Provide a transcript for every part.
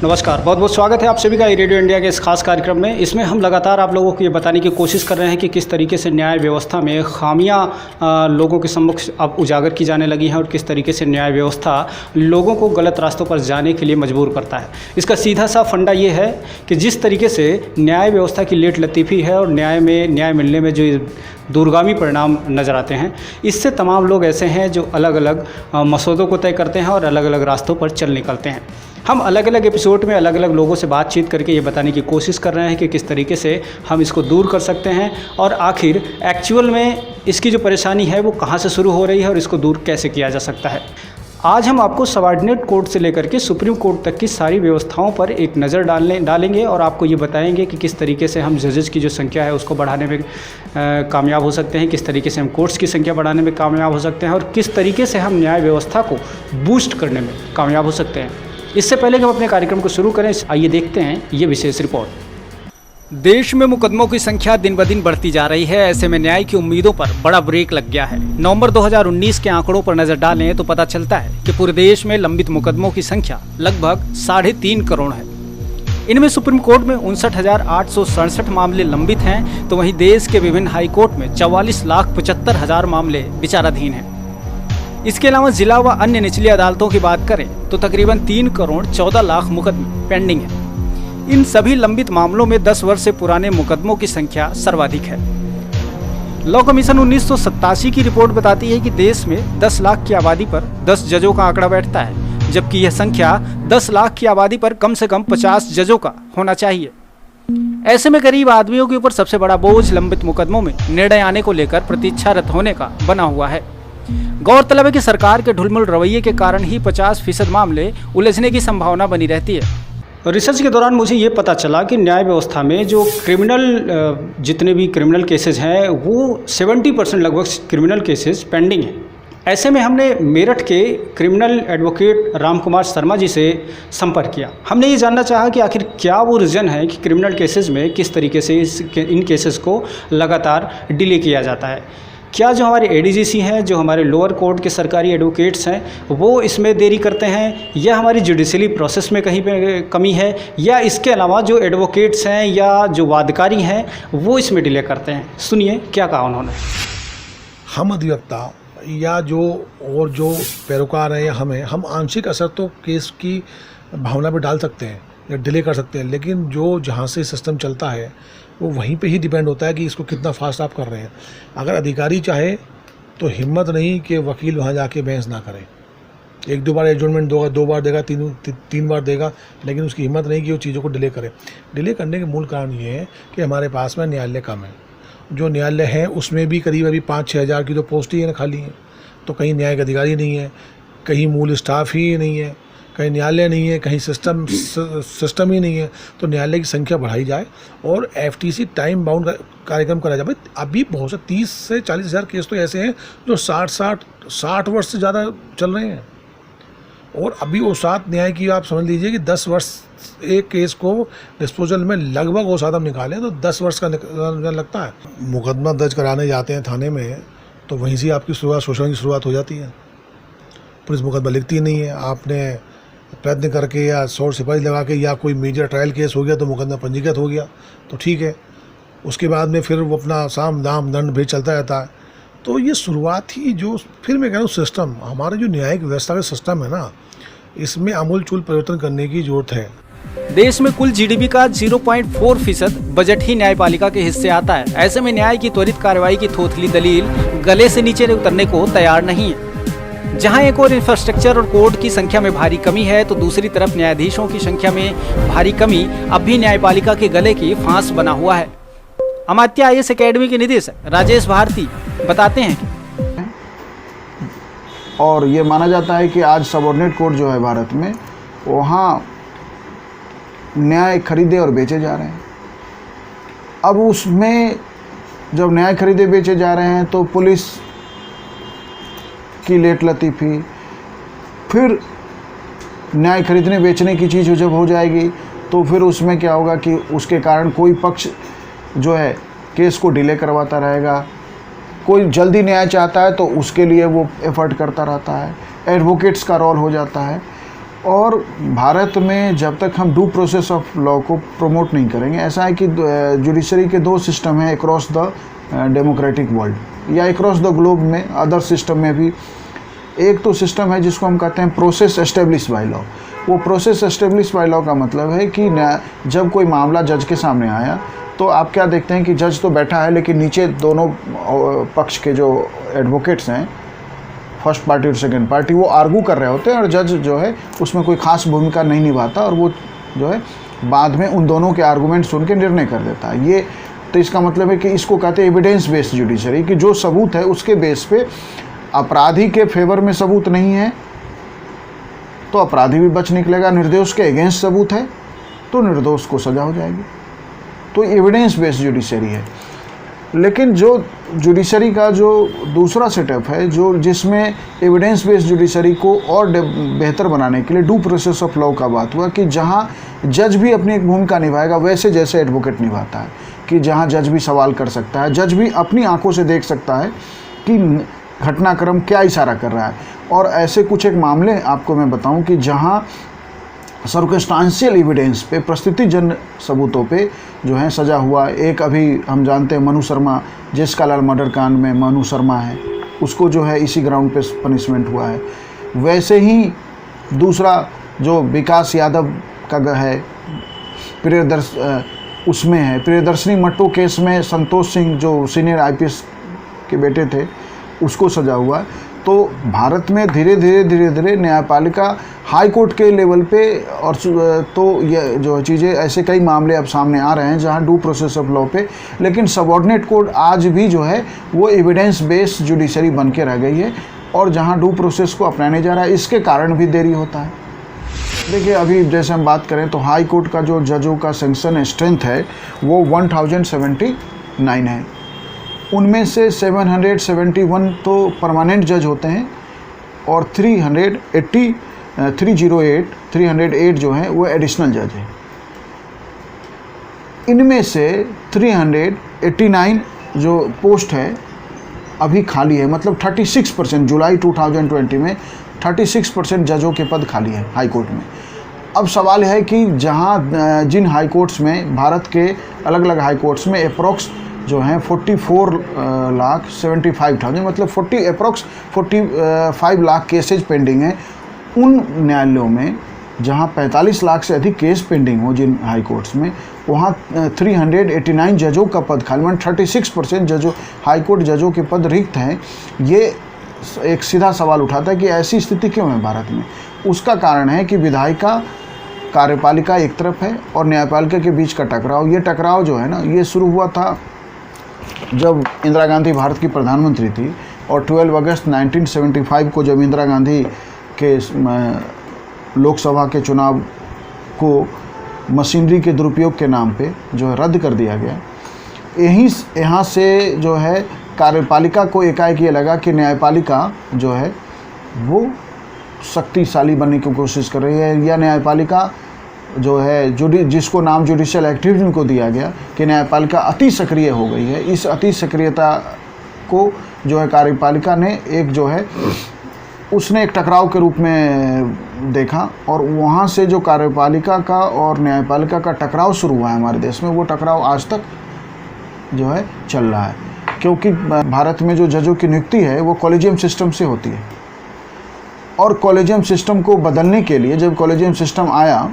नमस्कार, बहुत बहुत स्वागत है आप सभी का रेडियो इंडिया के इस खास कार्यक्रम में। इसमें हम लगातार आप लोगों को ये बताने की कोशिश कर रहे हैं कि किस तरीके से न्याय व्यवस्था में खामियां लोगों के सम्मुख अब उजागर की जाने लगी हैं और किस तरीके से न्याय व्यवस्था लोगों को गलत रास्तों पर जाने के लिए मजबूर करता है। इसका सीधा सा फंडा ये है कि जिस तरीके से न्याय व्यवस्था की लेट लतीफ़ी है और न्याय मिलने में जो दूरगामी परिणाम नज़र आते हैं, इससे तमाम लोग ऐसे हैं जो अलग अलग मसौदों को तय करते हैं और अलग अलग रास्तों पर चल निकलते हैं। हम अलग अलग एपिसोड में अलग अलग लोगों से बातचीत करके ये बताने की कोशिश कर रहे हैं कि किस तरीके से हम इसको दूर कर सकते हैं और आखिर एक्चुअल में इसकी जो परेशानी है वो कहाँ से शुरू हो रही है और इसको दूर कैसे किया जा सकता है। आज हम आपको सबऑर्डिनेट कोर्ट से लेकर के सुप्रीम कोर्ट तक की सारी व्यवस्थाओं पर एक नज़र डालेंगे और आपको ये बताएंगे कि किस तरीके से हम जजेस की जो संख्या है उसको बढ़ाने में कामयाब हो सकते हैं, किस तरीके से हम कोर्ट्स की संख्या बढ़ाने में कामयाब हो सकते हैं और किस तरीके से हम न्याय व्यवस्था को बूस्ट करने में कामयाब हो सकते हैं। इससे पहले कि हम अपने कार्यक्रम को शुरू करें, आइए देखते हैं ये विशेष रिपोर्ट। देश में मुकदमों की संख्या दिन ब दिन बढ़ती जा रही है। ऐसे में न्याय की उम्मीदों पर बड़ा ब्रेक लग गया है। नवंबर 2019 के आंकड़ों पर नजर डालें तो पता चलता है कि पूरे देश में लंबित मुकदमों की संख्या लगभग 3.5 करोड़ है। इनमें सुप्रीम कोर्ट में 59,867 मामले लंबित हैं, तो वहीं देश के विभिन्न हाई कोर्ट में 44,75,000 मामले विचाराधीन हैं। इसके अलावा जिला व अन्य निचली अदालतों की बात करें तो तकरीबन 3 करोड़ 14 लाख मुकदमे पेंडिंग हैं। इन सभी लंबित मामलों में 10 वर्ष से पुराने मुकदमों की संख्या सर्वाधिक है। लॉ कमीशन 1987 की रिपोर्ट बताती है कि देश में 10 लाख की आबादी पर 10 जजों का आंकड़ा बैठता है, जबकि यह संख्या 10 लाख की आबादी पर कम से कम 50 जजों का होना चाहिए। ऐसे में गरीब आदमियों के ऊपर सबसे बड़ा बोझ लंबित मुकदमों में निर्णय आने को लेकर प्रतीक्षारत होने का बना हुआ है। गौरतलब है कि सरकार के ढुलमुल रवैये के कारण ही 50% मामले उलझने की संभावना बनी रहती है। रिसर्च के दौरान मुझे ये पता चला कि न्याय व्यवस्था में जो जितने भी क्रिमिनल केसेस हैं वो 70% लगभग क्रिमिनल केसेस पेंडिंग हैं। ऐसे में हमने मेरठ के क्रिमिनल एडवोकेट राम कुमार शर्मा जी से संपर्क किया। हमने ये जानना चाहा कि आखिर क्या वो रीज़न है कि क्रिमिनल केसेस में किस तरीके से इन केसेस को लगातार डिले किया जाता है। क्या जो हमारे एडीजीसी हैं, जो हमारे लोअर कोर्ट के सरकारी एडवोकेट्स हैं, वो इसमें देरी करते हैं या हमारी जुडिशली प्रोसेस में कहीं पे कमी है, या इसके अलावा जो एडवोकेट्स हैं या जो वादकारी हैं वो इसमें डिले करते हैं। सुनिए क्या कहा उन्होंने। हम अधिवक्ता या जो पैरोकार हैं या हम आंशिक असर तो केस की भावना पर डाल सकते हैं या डिले कर सकते हैं, लेकिन जहाँ से सिस्टम चलता है वो वहीं पे ही डिपेंड होता है कि इसको कितना फास्ट आप कर रहे हैं। अगर अधिकारी चाहे तो हिम्मत नहीं कि वकील वहाँ जाके बहस ना करे। 1-2 बार एडजमेंट दोगा, 2 बार देगा, 3 बार देगा, लेकिन उसकी हिम्मत नहीं कि वो चीज़ों को डिले करे। डिले करने के मूल कारण ये है कि हमारे पास में न्यायालय कम है। जो न्यायालय हैं उसमें भी करीब अभी 5-6 हज़ार की तो पोस्ट ही है ना खाली है। तो कहीं न्यायिक अधिकारी नहीं है, कहीं मूल स्टाफ ही नहीं है, कहीं न्यायालय नहीं है, कहीं सिस्टम ही नहीं है। तो न्यायालय की संख्या बढ़ाई जाए और एफटीसी टाइम बाउंड कार्यक्रम करा जाए। अभी बहुत से 30 से 40 हज़ार केस तो ऐसे हैं जो 60 वर्ष से ज़्यादा चल रहे हैं, और अभी वो 7 न्याय की आप समझ लीजिए कि 10 वर्ष एक केस को डिस्पोजल में लगभग वो साधम निकालें तो 10 वर्ष का लगता है। मुकदमा दर्ज कराने जाते हैं थाने में तो वहीं से आपकी शोषण की शुरुआत हो जाती है। पुलिस मुकदमा लिखती नहीं है, आपने प्रयत्न करके या 100 सिपाही लगा के या कोई मेजर ट्रायल केस हो गया तो मुकदमा पंजीकृत हो गया तो ठीक है, उसके बाद में फिर वो अपना साम दाम दंड भेद चलता रहता है। तो ये शुरुआत ही फिर मैं कह रहा हूँ सिस्टम, हमारे जो न्यायिक व्यवस्था का सिस्टम है ना, इसमें आमूलचूल परिवर्तन करने की जरूरत है। देश में कुल जीडीपी का 0.4% बजट ही न्यायपालिका के हिस्से आता है। ऐसे में न्याय की त्वरित कार्रवाई की थोथली दलील गले से नीचे उतरने को तैयार नहीं है। जहां एक और इंफ्रास्ट्रक्चर और कोर्ट की संख्या में भारी कमी है, तो दूसरी तरफ न्यायाधीशों की संख्या में भारी कमी अब भी न्यायपालिका के गले की फांस बना हुआ है। अमात्य आईएएस एकेडमी के निदेशक राजेश भारती बताते हैं और ये माना जाता है कि आज सबऑर्डिनेट कोर्ट जो है भारत में, वहाँ न्याय खरीदे और बेचे जा रहे हैं। अब उसमें जब न्याय खरीदे बेचे जा रहे हैं तो पुलिस की लेट लतीफ़ी, फिर न्याय खरीदने बेचने की चीज़ जब हो जाएगी तो फिर उसमें क्या होगा कि उसके कारण कोई पक्ष जो है केस को डिले करवाता रहेगा। कोई जल्दी न्याय चाहता है तो उसके लिए वो एफर्ट करता रहता है, एडवोकेट्स का रोल हो जाता है। और भारत में जब तक हम ड्यू प्रोसेस ऑफ लॉ को प्रमोट नहीं करेंगे, ऐसा है कि जुडिशरी के दो सिस्टम हैं अक्रॉस द डेमोक्रेटिक वर्ल्ड या अक्रॉस द ग्लोब में, अदर सिस्टम में भी। एक तो सिस्टम है जिसको हम कहते हैं प्रोसेस एस्टेब्लिश बाय लॉ। वो प्रोसेस एस्टेब्लिश बाय लॉ का मतलब है कि जब कोई मामला जज के सामने आया तो आप क्या देखते हैं कि जज तो बैठा है, लेकिन नीचे दोनों पक्ष के जो एडवोकेट्स हैं, फर्स्ट पार्टी और सेकंड पार्टी, वो आर्गू कर रहे होते हैं और जज जो है उसमें कोई खास भूमिका नहीं निभाता और वो जो है बाद में उन दोनों के आर्गूमेंट सुन के निर्णय कर देता है। ये तो इसका मतलब है कि इसको कहते हैं एविडेंस बेस्ड जुडिशरी, कि जो सबूत है उसके बेस पे, अपराधी के फेवर में सबूत नहीं है तो अपराधी भी बच निकलेगा, निर्दोष के अगेंस्ट सबूत है तो निर्दोष को सजा हो जाएगी। तो एविडेंस बेस्ड जुडिशरी है। लेकिन जो जुडिशरी का जो दूसरा सेटअप है, जो जिसमें एविडेंस बेस्ड जुडिशरी को और बेहतर बनाने के लिए ड्यू प्रोसेस ऑफ लॉ का बात हुआ, कि जहां जज भी अपनी एक भूमिका निभाएगा वैसे जैसे एडवोकेट निभाता है, कि जहां जज भी सवाल कर सकता है, जज भी अपनी आंखों से देख सकता है कि घटनाक्रम क्या इशारा कर रहा है। और ऐसे कुछ एक मामले आपको मैं बताऊं कि जहां सर्कमस्टांशियल एविडेंस पे, प्रस्तुतिजन्य सबूतों पे जो है सजा हुआ। एक अभी हम जानते हैं मनु शर्मा, जेसिका लाल मर्डर कांड में मनु शर्मा है, उसको जो है इसी ग्राउंड पे पनिशमेंट हुआ है। वैसे ही दूसरा जो विकास यादव का है उसमें है प्रियदर्शनी मट्टू केस में संतोष सिंह जो सीनियर आईपीएस के बेटे थे, उसको सजा हुआ। तो भारत में धीरे धीरे न्यायपालिका हाई कोर्ट के लेवल पे, और तो ये जो चीज़ें, ऐसे कई मामले अब सामने आ रहे हैं जहां ड्यू प्रोसेस ऑफ लॉ पे, लेकिन सबऑर्डिनेट कोर्ट आज भी जो है वो एविडेंस बेस्ड जुडिशरी बन के रह गई है और जहां ड्यू प्रोसेस को अपनाने जा रहा है, इसके कारण भी देरी होता है। देखिए अभी जैसे हम बात करें तो हाई कोर्ट का जो जजों का सैंक्शन स्ट्रेंथ है वो 1079 है। उनमें से 771 तो परमानेंट जज होते हैं और 308 जो हैं वो एडिशनल जज हैं। इनमें से 389 जो पोस्ट है अभी खाली है, मतलब 36%, जुलाई 2020 में 36% जजों के पद खाली है हाई कोर्ट में। अब सवाल है कि जहां जिन हाई कोर्ट्स में, भारत के अलग अलग हाई कोर्ट्स में अप्रॉक्स जो हैं 44,75,000, मतलब 45 लाख केसेज पेंडिंग हैं। उन न्यायालयों में जहां 45 लाख से अधिक केस पेंडिंग हो जिन हाई कोर्ट्स में, वहां 389 जजों का पद खाली, मतलब 36% जजों, हाई कोर्ट जजों के पद रिक्त हैं। ये एक सीधा सवाल उठाता है कि ऐसी स्थिति क्यों है भारत में। उसका कारण है कि विधायिका, कार्यपालिका एक तरफ है और न्यायपालिका के बीच का टकराव। ये टकराव जो है ना, ये शुरू हुआ था जब इंदिरा गांधी भारत की प्रधानमंत्री थी, और 12 अगस्त 1975 को जब इंदिरा गांधी के लोकसभा के चुनाव को मशीनरी के दुरुपयोग के नाम पे जो है रद्द कर दिया गया। यहाँ से जो है कार्यपालिका को एकाएक ये लगा कि न्यायपालिका जो है वो शक्तिशाली बनने की कोशिश कर रही है, या न्यायपालिका जो है जिसको नाम जुडिशियल एक्टिविज्म को दिया गया कि न्यायपालिका अति सक्रिय हो गई है। इस अति सक्रियता को जो है कार्यपालिका ने एक जो है उसने एक टकराव के रूप में देखा, और वहाँ से जो कार्यपालिका का और न्यायपालिका का टकराव शुरू हुआ है हमारे देश में, वो टकराव आज तक जो है चल रहा है। क्योंकि भारत में जो जजों की नियुक्ति है वो कॉलेजियम सिस्टम से होती है, और कॉलेजियम सिस्टम को बदलने के लिए जब कॉलेजियम सिस्टम आया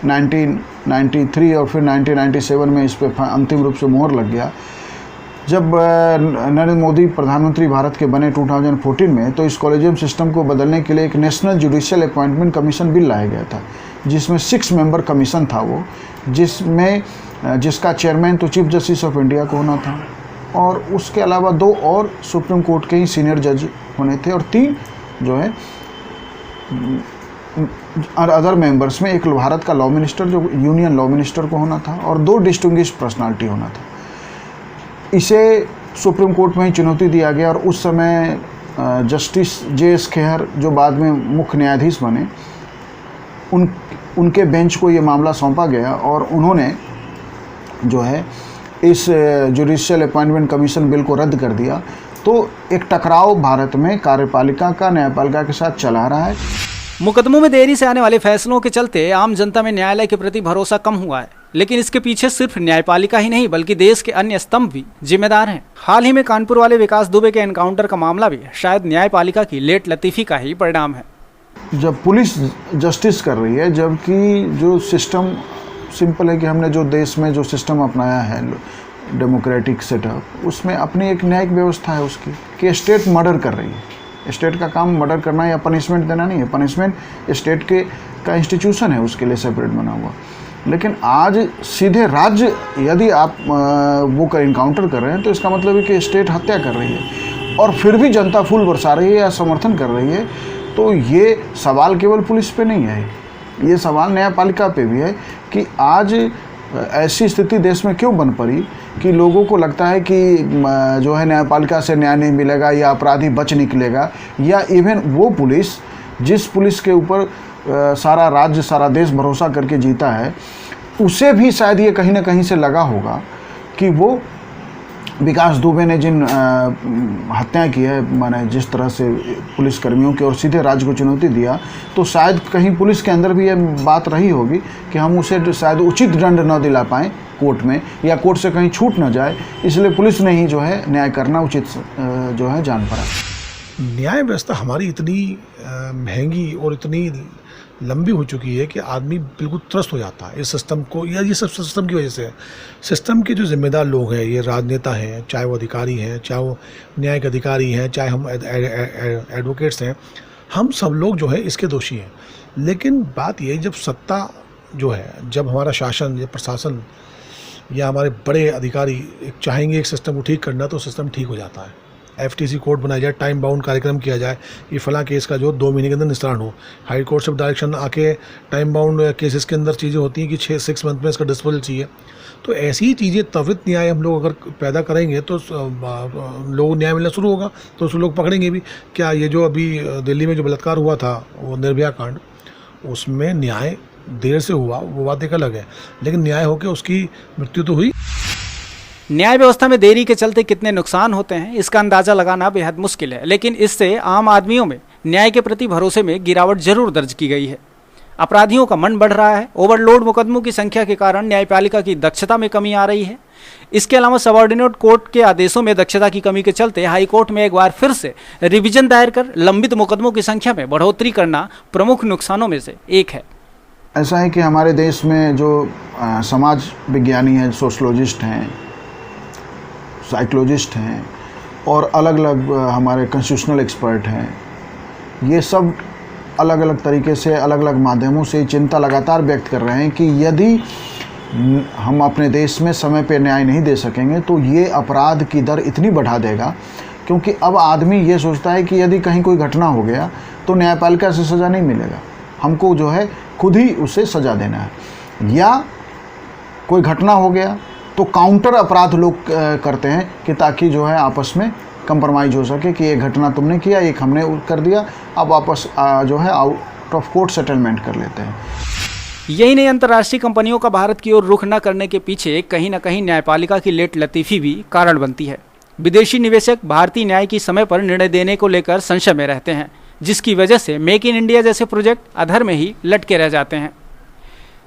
1993 और फिर 1997 में इस पर अंतिम रूप से मोहर लग गया, जब नरेंद्र मोदी प्रधानमंत्री भारत के बने 2014 में, तो इस कॉलेजियम सिस्टम को बदलने के लिए एक national judicial appointment commission bill लाया गया था, जिसमें 6 मेंबर कमीशन था वो, जिसका चेयरमैन तो चीफ जस्टिस ऑफ इंडिया को होना था, और उसके अलावा 2 और सुप्रीम कोर्ट के ही सीनियर जज होने थे, और 3 जो है अदर मेंबर्स में एक भारत का लॉ मिनिस्टर जो यूनियन लॉ मिनिस्टर को होना था, और 2 डिस्टिंग्विश्ड पर्सनालिटी होना था। इसे सुप्रीम कोर्ट में ही चुनौती दिया गया, और उस समय जस्टिस JS खेहर जो बाद में मुख्य न्यायाधीश बने, उनके बेंच को ये मामला सौंपा गया, और उन्होंने जो है इस जुडिशियल अपॉइंटमेंट कमीशन बिल को रद्द कर दिया। तो एक टकराव भारत में कार्यपालिका का न्यायपालिका के साथ चला रहा है। मुकदमों में देरी से आने वाले फैसलों के चलते आम जनता में न्यायालय के प्रति भरोसा कम हुआ है, लेकिन इसके पीछे सिर्फ न्यायपालिका ही नहीं बल्कि देश के अन्य स्तंभ भी जिम्मेदार हैं। हाल ही में कानपुर वाले विकास दुबे के एनकाउंटर का मामला भी शायद न्यायपालिका की लेट लतीफी का ही परिणाम है। जब पुलिस जस्टिस कर रही है, जबकि जो सिस्टम सिंपल है कि हमने जो देश में जो सिस्टम अपनाया है डेमोक्रेटिक सेटअप, उसमें अपनी एक न्यायिक व्यवस्था है उसकी, कि स्टेट मर्डर कर रही है। स्टेट का काम मर्डर करना या पनिशमेंट देना नहीं है, पनिशमेंट स्टेट का इंस्टीट्यूशन है, उसके लिए सेपरेट बना हुआ। लेकिन आज सीधे राज्य यदि आप वो का इनकाउंटर कर रहे हैं तो इसका मतलब है कि स्टेट हत्या कर रही है और फिर भी जनता फूल बरसा रही है या समर्थन कर रही है। तो ये सवाल केवल पुलिस पे नहीं है, ये सवाल न्यायपालिका पे भी है कि आज ऐसी स्थिति देश में क्यों बन पड़ी कि लोगों को लगता है कि जो है न्यायपालिका से न्याय नहीं मिलेगा या अपराधी बच निकलेगा, या इवन वो पुलिस जिस पुलिस के ऊपर सारा राज्य सारा देश भरोसा करके जीता है, उसे भी शायद ये कहीं ना कहीं से लगा होगा कि वो विकास दुबे ने जिन हत्याएं की है, माने जिस तरह से पुलिस कर्मियों के और सीधे राज्य को चुनौती दिया, तो शायद कहीं पुलिस के अंदर भी ये बात रही होगी कि हम उसे शायद उचित दंड न दिला पाएँ कोर्ट में, या कोर्ट से कहीं छूट न जाए, इसलिए पुलिस ने ही जो है न्याय करना उचित जो है जान पड़ा। न्याय व्यवस्था हमारी इतनी महंगी और इतनी लंबी हो चुकी है कि आदमी बिल्कुल त्रस्त हो जाता है इस सिस्टम को, या ये सब सिस्टम की वजह से है। सिस्टम के जो जिम्मेदार लोग हैं, ये राजनेता हैं, चाहे वो अधिकारी हैं, चाहे वो न्यायिक अधिकारी हैं, चाहे हम एडवोकेट्स हैं, हम सब लोग जो है इसके दोषी हैं। लेकिन बात ये, जब सत्ता जो है, जब हमारा शासन या प्रशासन या हमारे बड़े अधिकारी चाहेंगे एक सिस्टम को ठीक करना, तो सिस्टम ठीक हो जाता है। FTC कोर्ट बनाया जाए, टाइम बाउंड कार्यक्रम किया जाए, ये फलां केस का जो 2 महीने के अंदर निस्तारण हो। हाई कोर्ट से डायरेक्शन आके टाइम बाउंड केसेस के अंदर चीज़ें होती हैं कि 6 मंथ में इसका डिस्पोजल चाहिए। तो ऐसी ही चीज़ें, त्वरित न्याय हम लोग अगर पैदा करेंगे तो लोग न्याय मिलना शुरू होगा, तो उसको लोग पकड़ेंगे भी। क्या ये जो अभी दिल्ली में जो बलात्कार हुआ था, वो निर्भया कांड, उसमें न्याय देर से हुआ, वो बात एक अलग है, लेकिन न्याय होकर उसकी मृत्यु तो हुई। न्याय व्यवस्था में देरी के चलते कितने नुकसान होते हैं इसका अंदाजा लगाना बेहद मुश्किल है, लेकिन इससे आम आदमियों में न्याय के प्रति भरोसे में गिरावट जरूर दर्ज की गई है। अपराधियों का मन बढ़ रहा है, ओवरलोड मुकदमों की संख्या के कारण न्यायपालिका की दक्षता में कमी आ रही है। इसके अलावा सबऑर्डिनेट कोर्ट के आदेशों में दक्षता की कमी के चलते हाई कोर्ट में एक बार फिर से रिवीजन दायर कर लंबित मुकदमों की संख्या में बढ़ोतरी करना प्रमुख नुकसानों में से एक है। ऐसा है कि हमारे देश में जो समाज विज्ञानी हैं, सोशलॉजिस्ट हैं, साइकोलॉजिस्ट हैं और अलग अलग हमारे कॉन्स्टिट्यूशनल एक्सपर्ट हैं, ये सब अलग अलग तरीके से अलग अलग माध्यमों से चिंता लगातार व्यक्त कर रहे हैं कि यदि हम अपने देश में समय पे न्याय नहीं दे सकेंगे तो ये अपराध की दर इतनी बढ़ा देगा, क्योंकि अब आदमी ये सोचता है कि यदि कहीं कोई घटना हो गया तो न्यायपालिका से सज़ा नहीं मिलेगा, हमको जो है खुद ही उसे सज़ा देना है। या कोई घटना हो गया तो काउंटर अपराध लोग करते हैं कि ताकि जो है आपस में कंप्रोमाइज़ हो सके कि एक घटना तुमने किया, एक हमने कर दिया, अब वापस जो है आउट ऑफ कोर्ट सेटलमेंट कर लेते हैं। यही नहीं, अंतर्राष्ट्रीय कंपनियों का भारत की ओर रुख न करने के पीछे कहीं न कहीं न्यायपालिका की लेट लतीफ़ी भी कारण बनती है। विदेशी निवेशक भारतीय न्याय की समय पर निर्णय देने को लेकर संशय में रहते हैं, जिसकी वजह से मेक इन इंडिया जैसे प्रोजेक्ट अधर में ही लटके रह जाते हैं।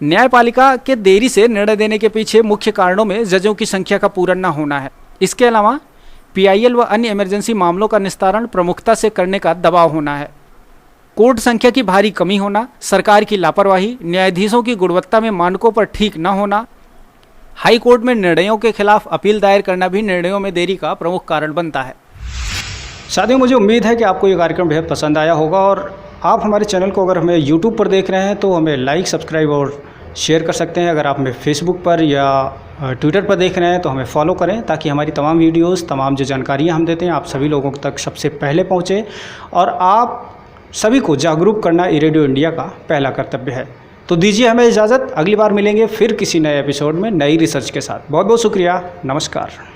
न्यायपालिका के देरी से निर्णय देने के पीछे मुख्य कारणों में जजों की संख्या का पूरा न होना है। इसके अलावा PIL व अन्य इमरजेंसी मामलों का निस्तारण प्रमुखता से करने का दबाव होना है। कोर्ट संख्या की भारी कमी होना, सरकार की लापरवाही, न्यायाधीशों की गुणवत्ता में मानकों पर ठीक न होना, हाई कोर्ट में निर्णयों के खिलाफ अपील दायर करना भी निर्णयों में देरी का प्रमुख कारण बनता है। साथियों, मुझे उम्मीद है कि आपको ये कार्यक्रम बेहद पसंद आया होगा और आप हमारे चैनल को अगर हमें YouTube पर देख रहे हैं तो हमें लाइक, सब्सक्राइब और शेयर कर सकते हैं। अगर आप हमें फेसबुक पर या ट्विटर पर देख रहे हैं तो हमें फॉलो करें, ताकि हमारी तमाम वीडियोस, तमाम जो जानकारियाँ हम देते हैं आप सभी लोगों तक सबसे पहले पहुँचे। और आप सभी को जागरूक करना रेडियो इंडिया का पहला कर्तव्य है। तो दीजिए हमें इजाज़त, अगली बार मिलेंगे फिर किसी नए एपिसोड में नई रिसर्च के साथ। बहुत बहुत शुक्रिया, नमस्कार।